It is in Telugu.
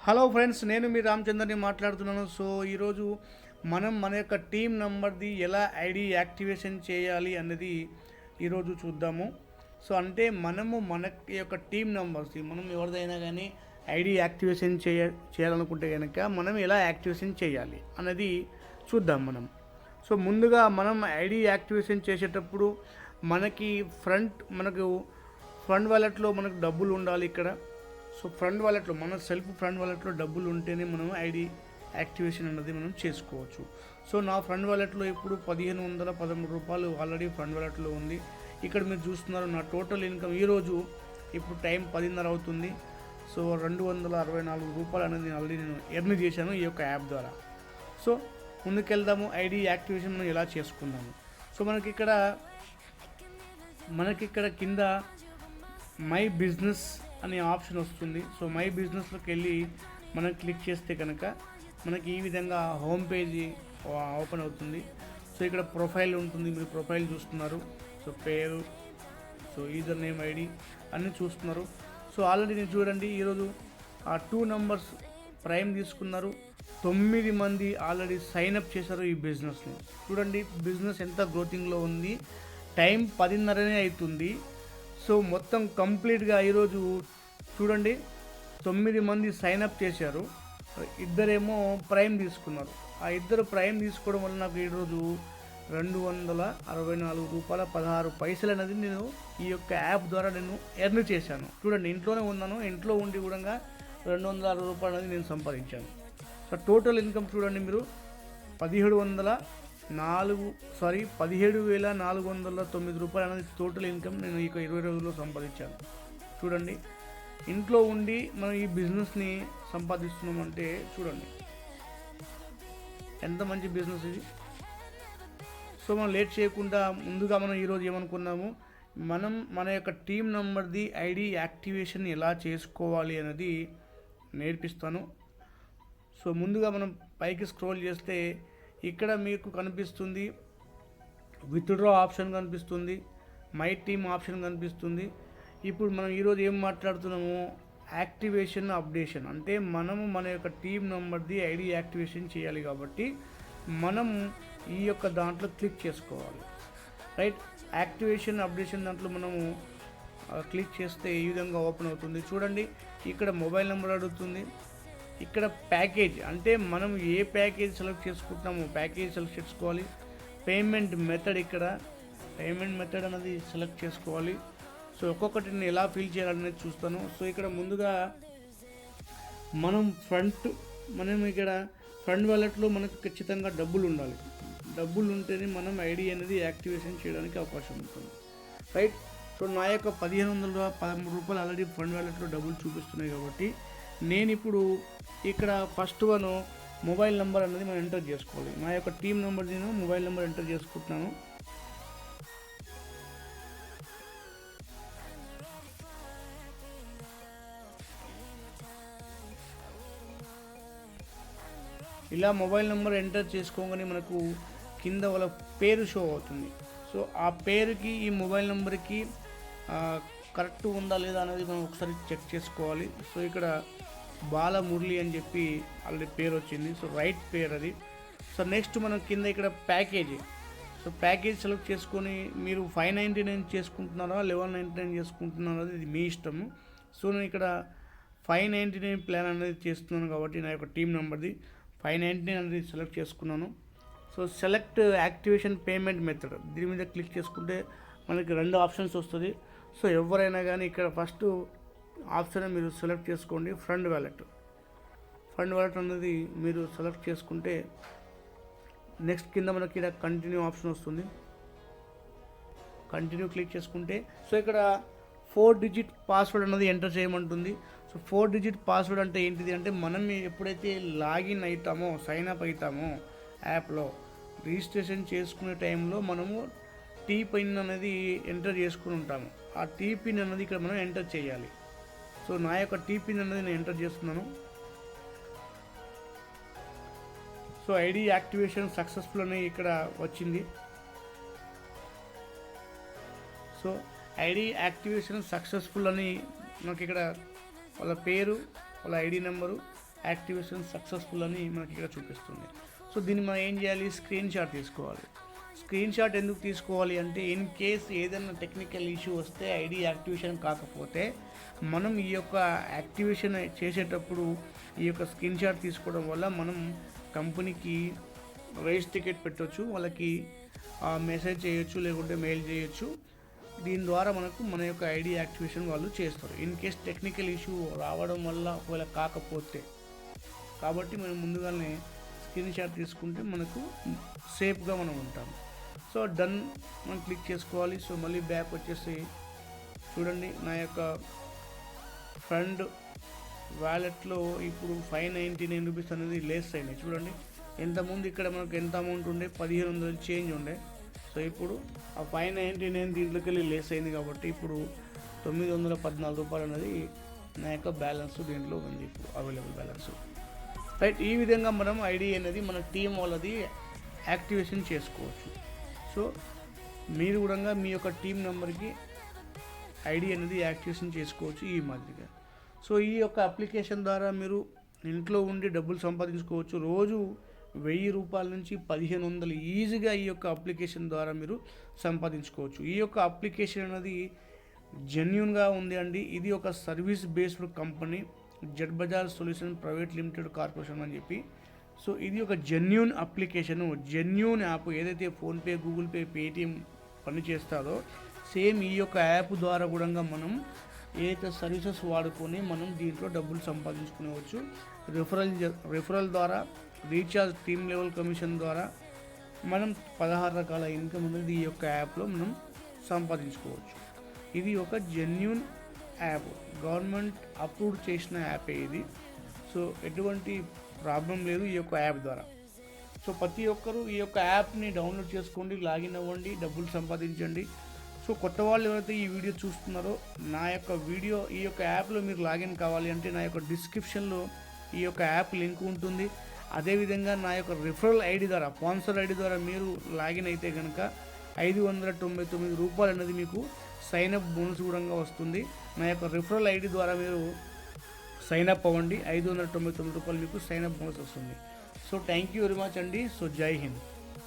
హలో ఫ్రెండ్స్, నేను మీ రామచంద్రని మాట్లాడుతున్నాను. సో ఈరోజు మనం మన యొక్క టీం నంబర్ది ఎలా ఐడి యాక్టివేషన్ చేయాలి అనేది ఈరోజు చూద్దాము. సో అంటే మన యొక్క టీం నంబర్స్ మనం ఎవరిదైనా కానీ ఐడి యాక్టివేషన్ చేయాలనుకుంటే కనుక మనం ఎలా యాక్టివేషన్ చేయాలి అనేది చూద్దాం మనం. సో ముందుగా మనం ఐడి యాక్టివేషన్ చేసేటప్పుడు మనకు ఫ్రంట్ వాలెట్లో మనకు డబ్బులు ఉండాలి ఇక్కడ. సో ఫ్రంట్ వాలెట్లో మన సెల్ఫ్ ఫ్రంట్ వాలెట్లో డబ్బులు ఉంటేనే మనం ఐడి యాక్టివేషన్ అనేది మనం చేసుకోవచ్చు. సో నా ఫ్రంట్ వాలెట్లో ఇప్పుడు 1513 రూపాయలు ఆల్రెడీ ఫ్రంట్ వాలెట్లో ఉంది. ఇక్కడ మీరు చూస్తున్నారు నా టోటల్ ఇన్కమ్ ఈరోజు ఇప్పుడు టైం 10:30 అవుతుంది. సో 264 రూపాయలు అనేది ఆల్రెడీ నేను ఎర్న్ చేశాను ఈ యొక్క యాప్ ద్వారా. సో ముందుకెళ్దాము, ఐడి యాక్టివేషన్ మనం ఎలా చేసుకుందాము. సో మనకిక్కడ కింద మై బిజినెస్ అనే ఆప్షన్ వస్తుంది. సో మై బిజినెస్లోకి వెళ్ళి మనం క్లిక్ చేస్తే కనుక మనకి ఈ విధంగా హోమ్ పేజీ ఓపెన్ అవుతుంది. సో ఇక్కడ ప్రొఫైల్ ఉంటుంది, మీరు ప్రొఫైల్ చూస్తున్నారు. సో పేరు, సో యూజర్ నేమ్, ఐడి అన్నీ చూస్తున్నారు. సో ఆల్రెడీ నేను చూడండి ఈరోజు 2 నంబర్స్ ప్రైమ్ తీసుకున్నారు. 9 మంది ఆల్రెడీ సైన్అప్ చేశారు ఈ బిజినెస్ని. చూడండి బిజినెస్ ఎంత గ్రోతింగ్లో ఉంది. టైం 10:30 అవుతుంది. సో మొత్తం కంప్లీట్గా ఈరోజు చూడండి 9 మంది సైన్అప్ చేశారు, ఇద్దరేమో ప్రైమ్ తీసుకున్నారు. ఆ ఇద్దరు ప్రైమ్ తీసుకోవడం వల్ల నాకు ఈరోజు 264 రూపాయల 16 పైసలు అనేది నేను ఈ యొక్క యాప్ ద్వారా నేను ఎర్న్ చేశాను. చూడండి ఇంట్లోనే ఉన్నాను, ఇంట్లో ఉండి కూడా 260 రూపాయలు అనేది నేను సంపాదించాను. సో టోటల్ ఇన్కమ్ చూడండి మీరు 17,409 రూపాయలు అనేది టోటల్ ఇన్కమ్ నేను ఈ 20 రోజుల్లో సంపాదించాను. చూడండి ఇంట్లో ఉండి మనం ఈ బిజినెస్ని సంపాదిస్తున్నామంటే చూడండి ఎంత మంచి బిజినెస్ ఇది. సో మనం లేట్ చేయకుండా ముందుగా మనం ఈరోజు ఏమనుకున్నాము, మన యొక్క టీం నంబర్ది ఐడి యాక్టివేషన్ ఎలా చేసుకోవాలి అనేది నేర్పిస్తాను. సో ముందుగా మనం పైకి స్క్రోల్ చేస్తే ఇక్కడ మీకు కనిపిస్తుంది విత్డ్రా ఆప్షన్ కనిపిస్తుంది, మై టీమ్ ఆప్షన్ కనిపిస్తుంది. ఇప్పుడు మనం ఈరోజు ఏం మాట్లాడుతున్నాము, యాక్టివేషన్ అప్డేషన్. అంటే మనము మన యొక్క టీం నెంబర్ది ఐడి యాక్టివేషన్ చేయాలి కాబట్టి మనం ఈ యొక్క దాంట్లో క్లిక్ చేసుకోవాలి. రైట్, యాక్టివేషన్ అప్డేషన్ దాంట్లో మనము క్లిక్ చేస్తే ఈ విధంగా ఓపెన్ అవుతుంది. చూడండి ఇక్కడ మొబైల్ నెంబర్ అడుగుతుంది, ఇక్కడ ప్యాకేజ్ అంటే మనం ఏ ప్యాకేజ్ సెలెక్ట్ చేసుకుంటున్నామో ప్యాకేజ్ సెలెక్ట్ చేసుకోవాలి. పేమెంట్ మెథడ్, ఇక్కడ పేమెంట్ మెథడ్ అనేది సెలెక్ట్ చేసుకోవాలి. సో ఒక్కొక్కటి నేను ఎలా ఫిల్ చేయాలనేది చూస్తాను. సో ఇక్కడ ముందుగా మనం ఇక్కడ ఫ్రంట్ వాలెట్లో మనకు ఖచ్చితంగా డబ్బులు ఉండాలి. డబ్బులు ఉంటేనే మనం ఐడి అనేది యాక్టివేషన్ చేయడానికి అవకాశం ఉంటుంది. రైట్, సో నా యొక్క 1513 రూపాయలు ఆల్రెడీ ఫ్రంట్ వాలెట్లో డబ్బులు చూపిస్తున్నాయి కాబట్టి నేను ఇప్పుడు ఇక్కడ ఫస్ట్ మొబైల్ నెంబర్ అనేది మనం ఎంటర్ చేసుకోవాలి. నా యొక్క టీం నెంబర్ నేను మొబైల్ నెంబర్ ఎంటర్ చేసుకుంటున్నాను. ఇలా మొబైల్ నెంబర్ ఎంటర్ చేసుకోగానే మనకు కింద వాళ్ళ పేరు షో అవుతుంది. సో ఆ పేరుకి ఈ మొబైల్ నెంబర్కి కరెక్ట్ ఉందా లేదా అనేది మనం ఒకసారి చెక్ చేసుకోవాలి. సో ఇక్కడ బాలమురళి అని చెప్పి ఆల్రెడీ పేరు వచ్చింది. సో రైట్ పేరు అది. సో నెక్స్ట్ మనం కింద ఇక్కడ ప్యాకేజ్, సో ప్యాకేజ్ సెలెక్ట్ చేసుకొని మీరు 599 చేసుకుంటున్నారా 1199 చేసుకుంటున్నారా అది మీ ఇష్టము. సో నేను ఇక్కడ 599 ప్లాన్ అనేది చేస్తున్నాను కాబట్టి నా యొక్క టీం నెంబర్ది 599 అనేది సెలెక్ట్ చేసుకున్నాను. So select activation payment method దీని మీద క్లిక్ చేసుకుంటే మనకి 2 ఆప్షన్స్ వస్తుంది. సో ఎవరైనా కానీ ఇక్కడ ఫస్ట్ ఆప్షన్ మీరు సెలెక్ట్ చేసుకోండి, ఫ్రంట్ వాలెట్ అనేది మీరు సెలెక్ట్ చేసుకుంటే నెక్స్ట్ కింద మనకి ఇక్కడ కంటిన్యూ ఆప్షన్ వస్తుంది. కంటిన్యూ క్లిక్ చేసుకుంటే సో ఇక్కడ 4 డిజిట్ పాస్వర్డ్ అనేది ఎంటర్ చేయమంటుంది. సో 4 డిజిట్ పాస్వర్డ్ అంటే ఏంటిది అంటే మనం ఎప్పుడైతే లాగిన్ అవుతామో సైన్ అప్ అవుతామో యాప్లో రిజిస్ట్రేషన్ చేసుకునే టైంలో మనము టీ పిన్ అనేది ఎంటర్ చేసుకుని ఉంటాము. ఆ టీ పిన్ అనేది ఇక్కడ మనం ఎంటర్ చేయాలి. సో నా యొక్క టీ పిన్ అనేది నేను ఎంటర్ చేస్తున్నాను. సో ఐడి యాక్టివేషన్ సక్సెస్ఫుల్ అని ఇక్కడ వచ్చింది. సో ఐడి యాక్టివేషన్ సక్సెస్ఫుల్ అని నాకు ఇక్కడ వాళ్ళ పేరు, వాళ్ళ ఐడి నెంబరు, యాక్టివేషన్ సక్సెస్ఫుల్ అని మనకి ఇక్కడ చూపిస్తుంది. సో దీన్ని మనం ఏం చేయాలి, స్క్రీన్ షాట్ తీసుకోవాలి. స్క్రీన్ షాట్ ఎందుకు తీసుకోవాలి అంటే ఇన్ కేస్ ఏదైనా టెక్నికల్ ఇష్యూ వస్తే ఐడి యాక్టివేషన్ కాకపోతే మనం ఈ యొక్క యాక్టివేషన్ చేసేటప్పుడు ఈ యొక్క స్క్రీన్ షాట్ తీసుకోవడం వల్ల మనం కంపెనీకి రైస్ టికెట్ పెట్టవచ్చు, వాళ్ళకి మెసేజ్ చేయొచ్చు, లేకుంటే మెయిల్ చేయొచ్చు. దీని ద్వారా మనకు మన యొక్క ఐడి యాక్టివేషన్ వాళ్ళు చేస్తారు ఇన్ కేస్ టెక్నికల్ ఇష్యూ రావడం వల్ల ఒకవేళ కాకపోతే. కాబట్టి మనం ముందుగానే స్క్రీన్ షాట్ తీసుకుంటే మనకు సేఫ్గా మనం ఉంటాం. సో డన్ మనం క్లిక్ చేసుకోవాలి. సో మళ్ళీ బ్యాక్ వచ్చేసి చూడండి, నా యొక్క ఫండ్ వ్యాలెట్లో ఇప్పుడు 599 రూపీస్ అనేది లెస్ అయినాయి. చూడండి, ఎంతమంది ఇక్కడ మనకు ఎంత అమౌంట్ ఉండే, 1500 చేంజ్ ఉండే. సో ఇప్పుడు ఆ 599 దీంట్లోకి వెళ్ళి లెస్ అయింది కాబట్టి ఇప్పుడు 914 రూపాయలు అనేది నా యొక్క బ్యాలెన్స్ దీంట్లో ఉంది, ఇప్పుడు అవైలబుల్ బ్యాలెన్స్. రైట్, ఈ విధంగా మనం ఐడి అనేది మన టీం వాళ్ళది యాక్టివేషన్ చేసుకోవచ్చు. సో మీరు కూడా మీ యొక్క టీం నెంబర్కి ఐడి అనేది యాక్టివేషన్ చేసుకోవచ్చు ఈ మాదిరిగా. సో ఈ యొక్క అప్లికేషన్ ద్వారా మీరు ఇంట్లో ఉండి డబ్బులు సంపాదించుకోవచ్చు. రోజు 1000 రూపాయల నుంచి 1500 ఈజీగా ఈ యొక్క అప్లికేషన్ ద్వారా మీరు సంపాదించుకోవచ్చు. ఈ యొక్క అప్లికేషన్ అనేది జెన్యూన్గా ఉంది అండి. ఇది ఒక service based company, Z Bajaj solution private limited corporation అని చెప్పి. సో ఇది ఒక జెన్యూన్ అప్లికేషను, జెన్యూన్ యాప్. ఏదైతే ఫోన్పే, గూగుల్ పే, పేటిఎం పనిచేస్తారో సేమ్ ఈ యొక్క యాప్ ద్వారా కూడా మనం ఏదైతే సర్వీసెస్ వాడుకొని మనం దీంట్లో డబ్బులు సంపాదించుకునేవచ్చు. రిఫరల్ ద్వారా, రీఛార్జ్, టీమ్ లెవెల్ కమిషన్ ద్వారా మనం 16 రకాల ఇన్కమ్ అనేది ఈ యొక్క యాప్లో మనం సంపాదించుకోవచ్చు. ఇది ఒక జెన్యూన్ యాప్, గవర్నమెంట్ అప్రూవ్ చేసిన యాపే ఇది. సో ఎటువంటి ప్రాబ్లం లేదు ఈ యొక్క యాప్ ద్వారా. సో ప్రతి ఒక్కరూ ఈ యొక్క యాప్ని డౌన్లోడ్ చేసుకోండి, లాగిన్ అవ్వండి, డబ్బులు సంపాదించండి. సో కొత్త వాళ్ళు ఎవరైతే ఈ వీడియో చూస్తున్నారో, నా యొక్క వీడియో ఈ యొక్క యాప్లో మీరు లాగిన్ కావాలి అంటే నా యొక్క డిస్క్రిప్షన్లో ఈ యొక్క యాప్ లింక్ ఉంటుంది. అదేవిధంగా నా యొక్క రిఫరల్ ఐడి ద్వారా, స్పాన్సర్ ఐడి ద్వారా మీరు లాగిన్ అయితే కనుక 599 రూపాయలు అనేది మీకు సైన్అప్ బోనస్ కూడా వస్తుంది. నా యొక్క రిఫరల్ ఐడి ద్వారా మీరు సైన్అప్ అవ్వండి, 599 రూపాయలు మీకు సైన్అప్ బోనస్ వస్తుంది. So thank you very much అండి. సో జై హింద్.